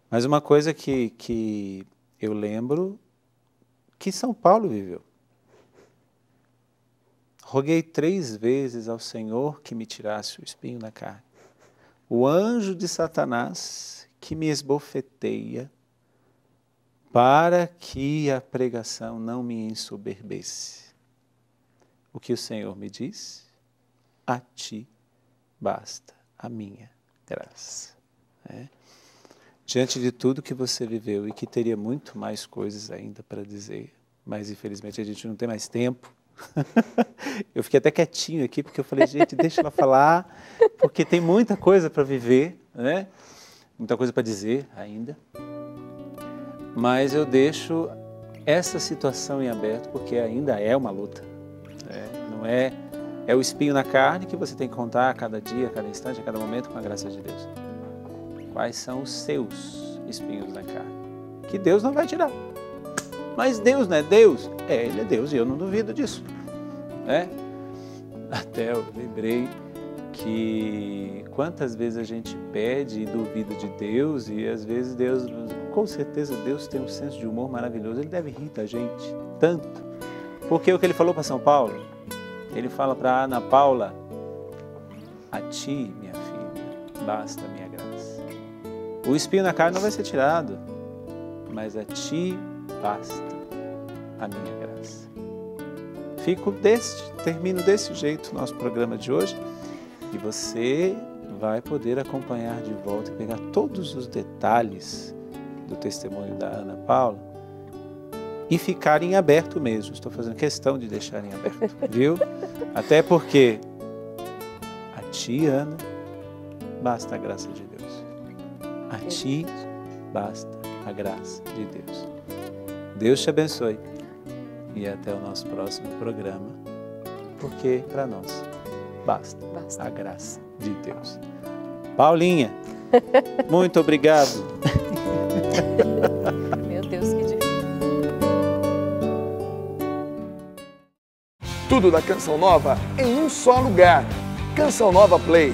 Mas uma coisa que eu lembro que São Paulo viveu. Roguei 3 vezes ao Senhor que me tirasse o espinho da carne. O anjo de Satanás que me esbofeteia, para que a pregação não me ensoberbece. O que o Senhor me diz? A ti basta a minha graça. Diante de tudo que você viveu e que teria muito mais coisas ainda para dizer, mas infelizmente a gente não tem mais tempo. Eu fiquei até quietinho aqui, porque eu falei, gente, deixa ela falar, porque tem muita coisa para viver, né? Muita coisa para dizer ainda, mas eu deixo essa situação em aberto porque ainda é uma luta, não é o espinho na carne que você tem que contar a cada dia, a cada instante, a cada momento com a graça de Deus. Quais são os seus espinhos na carne? Que Deus não vai tirar. Mas Deus não é Deus? Ele é Deus e eu não duvido disso, né? Até eu lembrei que quantas vezes a gente pede e duvida de Deus e às vezes Deus, com certeza Deus tem um senso de humor maravilhoso, Ele deve rir da gente tanto. Porque o que Ele falou para São Paulo, Ele fala para Ana Paula, a ti, minha filha, basta a minha graça. O espinho na carne não vai ser tirado, mas a ti basta a minha graça. Termino desse jeito o nosso programa de hoje. E você vai poder acompanhar de volta e pegar todos os detalhes do testemunho da Ana Paula e ficar em aberto mesmo. Estou fazendo questão de deixar em aberto, viu? Até porque a ti, Ana, basta a graça de Deus. A ti basta a graça de Deus. Deus te abençoe e até o nosso próximo programa, porque para nós basta a graça de Deus. Paulinha, muito obrigado. Meu Deus, que difícil. Tudo da Canção Nova em um só lugar. Canção Nova Play.